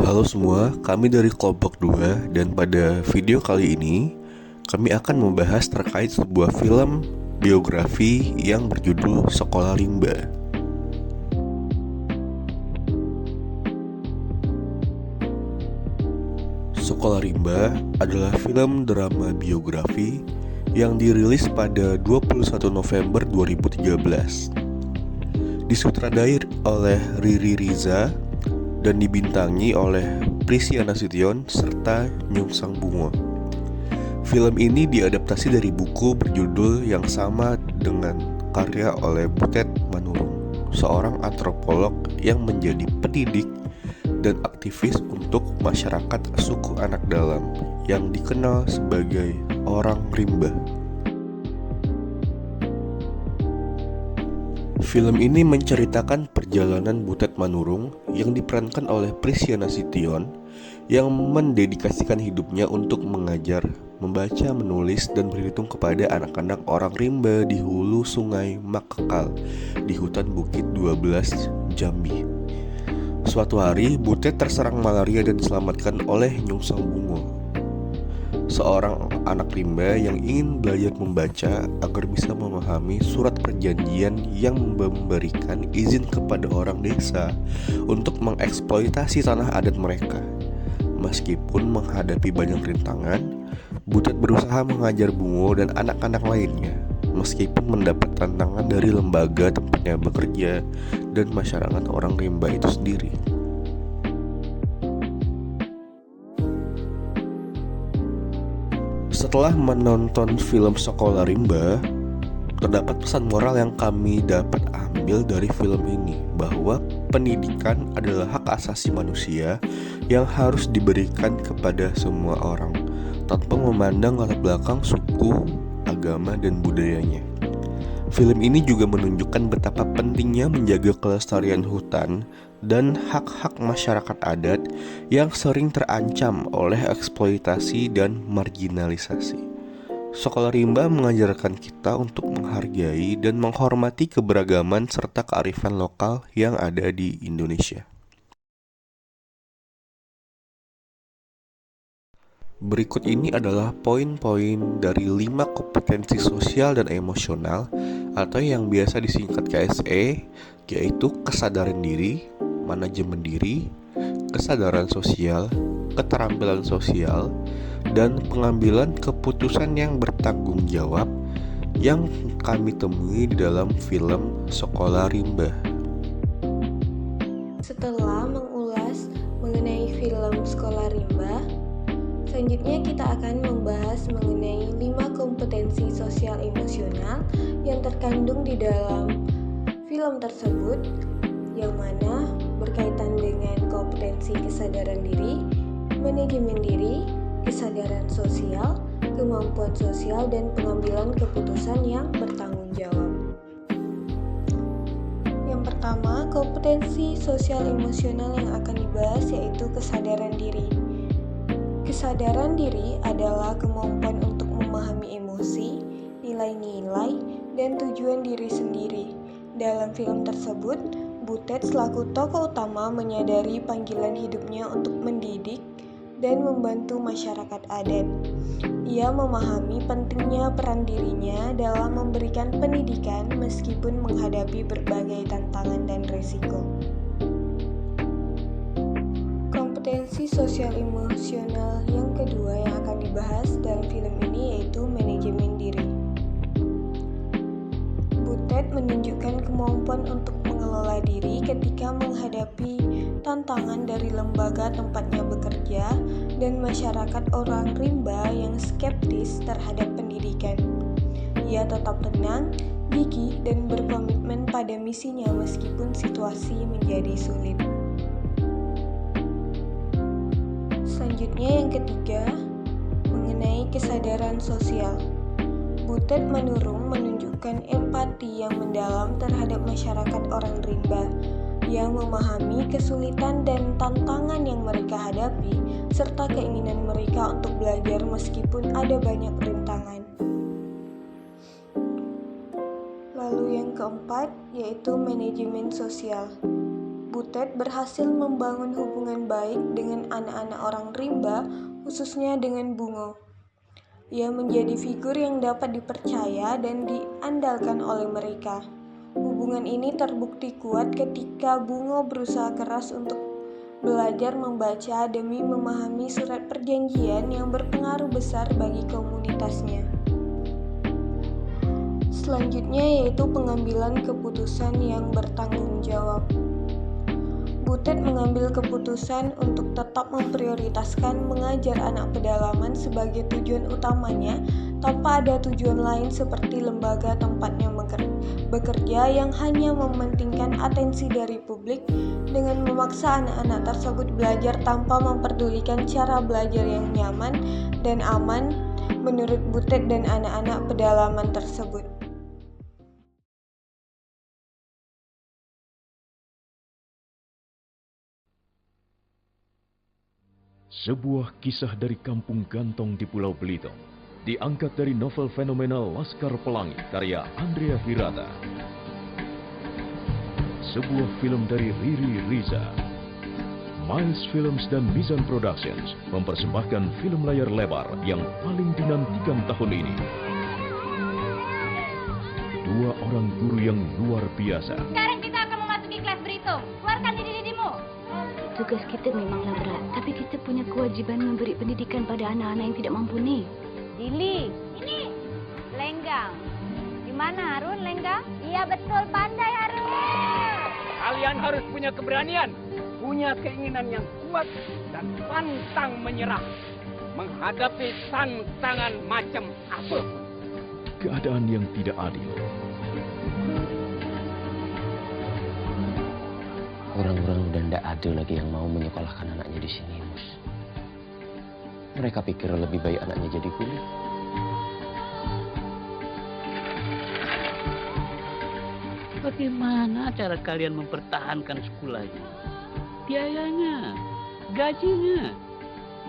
Halo semua, kami dari Kelompok 2 dan pada video kali ini kami akan membahas terkait sebuah film biografi yang berjudul Sekolah Rimba. Sekolah Rimba adalah film drama biografi yang dirilis pada 21 November 2013. Disutradai oleh Riri Riza dan dibintangi oleh Prissy Nasution serta Nyung Sang Bungo. Film ini diadaptasi dari buku berjudul yang sama dengan karya oleh Butet Manurung, seorang antropolog yang menjadi pendidik dan aktivis untuk masyarakat suku anak dalam yang dikenal sebagai orang rimba. Film ini menceritakan perjalanan Butet Manurung yang diperankan oleh Prissy Nasution yang mendedikasikan hidupnya untuk mengajar, membaca, menulis, dan berhitung kepada anak-anak orang rimba di hulu sungai Makekal di hutan Bukit 12 Jambi. Suatu hari, Butet terserang malaria dan diselamatkan oleh Nyung Sang Bungo, seorang anak rimba yang ingin belajar membaca agar bisa memahami surat perjanjian yang memberikan izin kepada orang desa untuk mengeksploitasi tanah adat mereka. Meskipun menghadapi banyak rintangan, Butet berusaha mengajar Bungo dan anak-anak lainnya, meskipun mendapat tantangan dari lembaga tempatnya bekerja dan masyarakat orang rimba itu sendiri. Setelah menonton film Sekolah Rimba, terdapat pesan moral yang kami dapat ambil dari film ini, bahwa pendidikan adalah hak asasi manusia yang harus diberikan kepada semua orang, tanpa memandang latar belakang suku, agama, dan budayanya. Film ini juga menunjukkan betapa pentingnya menjaga kelestarian hutan dan hak-hak masyarakat adat yang sering terancam oleh eksploitasi dan marginalisasi. Sekolah Rimba mengajarkan kita untuk menghargai dan menghormati keberagaman serta kearifan lokal yang ada di Indonesia. Berikut ini adalah poin-poin dari 5 kompetensi sosial dan emosional atau yang biasa disingkat KSE, yaitu kesadaran diri, manajemen diri, kesadaran sosial, keterampilan sosial, dan pengambilan keputusan yang bertanggung jawab yang kami temui di dalam film Sekolah Rimba. Setelah mengulas mengenai film Sekolah Rimba, selanjutnya kita akan membahas mengenai 5 kompetensi sosial emosional yang terkandung di dalam film tersebut, yang mana berkaitan dengan kompetensi kesadaran diri, manajemen diri, kesadaran sosial, kemampuan sosial, dan pengambilan keputusan yang bertanggung jawab. Yang pertama, kompetensi sosial emosional yang akan dibahas yaitu kesadaran diri. Kesadaran diri adalah kemampuan untuk memahami emosi, nilai-nilai, dan tujuan diri sendiri. Dalam film tersebut, Butet selaku tokoh utama menyadari panggilan hidupnya untuk mendidik dan membantu masyarakat adat. Ia memahami pentingnya peran dirinya dalam memberikan pendidikan meskipun menghadapi berbagai tantangan dan risiko. Kompetensi sosial emosional yang kedua yang akan dibahas dalam film ini yaitu manajemen diri. Butet menunjukkan kemampuan untuk mengelola diri ketika menghadapi tantangan dari lembaga tempatnya bekerja dan masyarakat orang rimba yang skeptis terhadap pendidikan. Ia tetap tenang, gigih, dan berkomitmen pada misinya meskipun situasi menjadi sulit. Selanjutnya yang ketiga, mengenai kesadaran sosial. Butet Manurung menunjukkan empati yang mendalam terhadap masyarakat orang rimba yang memahami kesulitan dan tantangan yang mereka hadapi serta keinginan mereka untuk belajar meskipun ada banyak rintangan. Lalu yang keempat yaitu manajemen sosial. Butet berhasil membangun hubungan baik dengan anak-anak orang rimba, khususnya dengan Bungo. Ia menjadi figur yang dapat dipercaya dan diandalkan oleh mereka. Hubungan ini terbukti kuat ketika Bungo berusaha keras untuk belajar membaca demi memahami surat perjanjian yang berpengaruh besar bagi komunitasnya. Selanjutnya yaitu pengambilan keputusan yang bertanggung jawab. Butet mengambil keputusan untuk tetap memprioritaskan mengajar anak pedalaman sebagai tujuan utamanya tanpa ada tujuan lain seperti lembaga tempatnya bekerja yang hanya mementingkan atensi dari publik dengan memaksa anak-anak tersebut belajar tanpa memperdulikan cara belajar yang nyaman dan aman menurut Butet dan anak-anak pedalaman tersebut. Sebuah kisah dari kampung gantong di Pulau Belitung diangkat dari novel fenomenal Laskar Pelangi karya Andrea Hirata. Sebuah film dari Riri Riza. Miles Films dan Mizan Productions mempersembahkan film layar lebar yang paling dinantikan tahun ini. Dua orang guru yang luar biasa. Sekarang kita akan memasuki kelas berhitung. Keluarkan diri-dirimu. Tugas kita memanglah berat, tapi kita punya kewajiban memberi pendidikan pada anak-anak yang tidak mampu nih. Dili, ini Lenggang. Di mana Harun, Lenggang? Iya betul, pandai Harun. Kalian harus punya keberanian, punya keinginan yang kuat dan pantang menyerah menghadapi tantangan macam apa. Keadaan yang tidak adil. Orang-orang udah tidak ada lagi yang mau menyekolahkan anaknya di sini, Mus. Mereka pikir lebih baik anaknya jadi kuli. Bagaimana cara kalian mempertahankan sekolahnya? Biayanya, gajinya.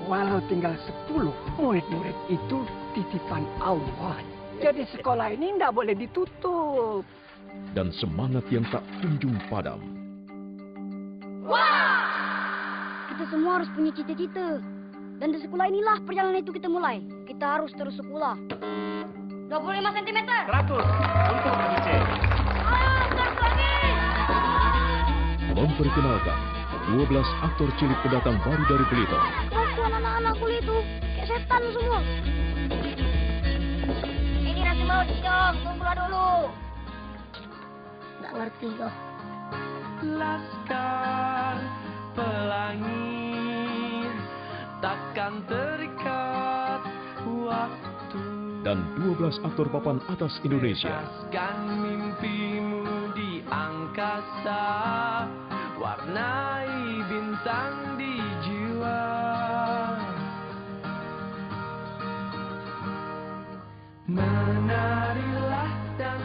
Walau tinggal 10 murid-murid itu titipan Allah. Jadi sekolah ini tidak boleh ditutup. Dan semangat yang tak kunjung padam. Kita semua harus punya cita-cita. Dan di sekolah inilah perjalanan itu kita mulai. Kita harus terus sekolah. 25 cm. 100 untuk IC. Memperkenalkan 12 aktor cilik pendatang baru dari Belitung. Kelakuan anak-anak kuliah itu kayak setan semua. Ini nasi mau dicong, tunggulah dulu. Nggak ngerti kok. Laskar Pelangi takkan terikat waktu. Dan 12 aktor papan atas Indonesia. Bebaskan mimpimu di angkasa, warnai bintang di jiwa. Menarilah dan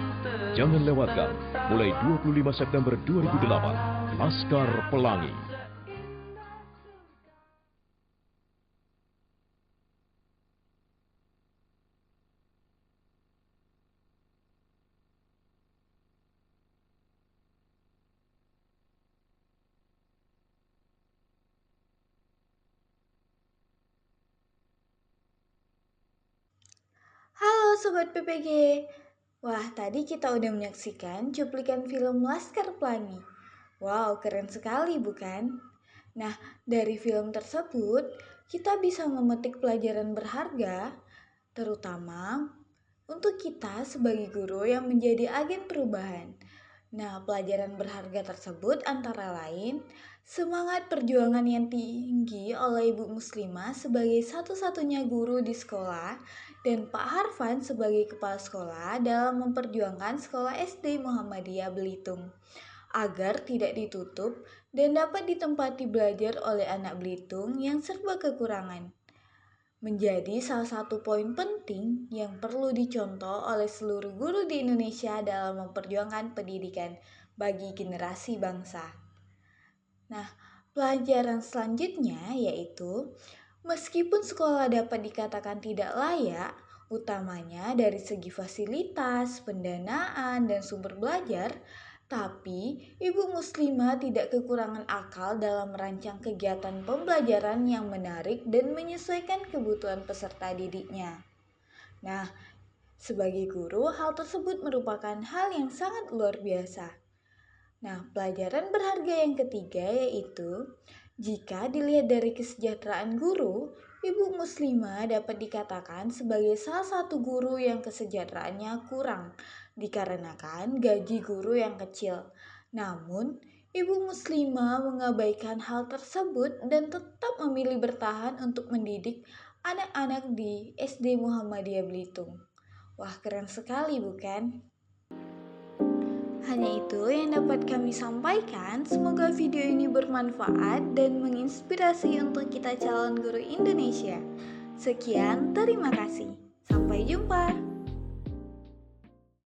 Jangan lewatkan, mulai 25 September 2008, Laskar Pelangi. Halo Sobat PPG. Wah, tadi kita udah menyaksikan cuplikan film Laskar Pelangi. Wow, keren sekali bukan? Nah, dari film tersebut, kita bisa memetik pelajaran berharga, terutama untuk kita sebagai guru yang menjadi agen perubahan. Nah, pelajaran berharga tersebut antara lain semangat perjuangan yang tinggi oleh Ibu Muslimah sebagai satu-satunya guru di sekolah dan Pak Harfan sebagai kepala sekolah dalam memperjuangkan sekolah SD Muhammadiyah Belitung agar tidak ditutup dan dapat ditempati belajar oleh anak Belitung yang serba kekurangan. Menjadi salah satu poin penting yang perlu dicontoh oleh seluruh guru di Indonesia dalam memperjuangkan pendidikan bagi generasi bangsa. Nah, pelajaran selanjutnya yaitu meskipun sekolah dapat dikatakan tidak layak, utamanya dari segi fasilitas, pendanaan, dan sumber belajar, Tapi, Ibu Muslimah tidak kekurangan akal dalam merancang kegiatan pembelajaran yang menarik dan menyesuaikan kebutuhan peserta didiknya. Nah, sebagai guru, hal tersebut merupakan hal yang sangat luar biasa. Nah, pelajaran berharga yang ketiga yaitu, jika dilihat dari kesejahteraan guru, Ibu Muslimah dapat dikatakan sebagai salah satu guru yang kesejahteraannya kurang, dikarenakan gaji guru yang kecil. Namun, Ibu Muslimah mengabaikan hal tersebut dan tetap memilih bertahan untuk mendidik anak-anak di SD Muhammadiyah Belitung. Wah, keren sekali bukan? Hanya itu yang dapat kami sampaikan. Semoga video ini bermanfaat dan menginspirasi untuk kita calon guru Indonesia. Sekian, terima kasih. Sampai jumpa.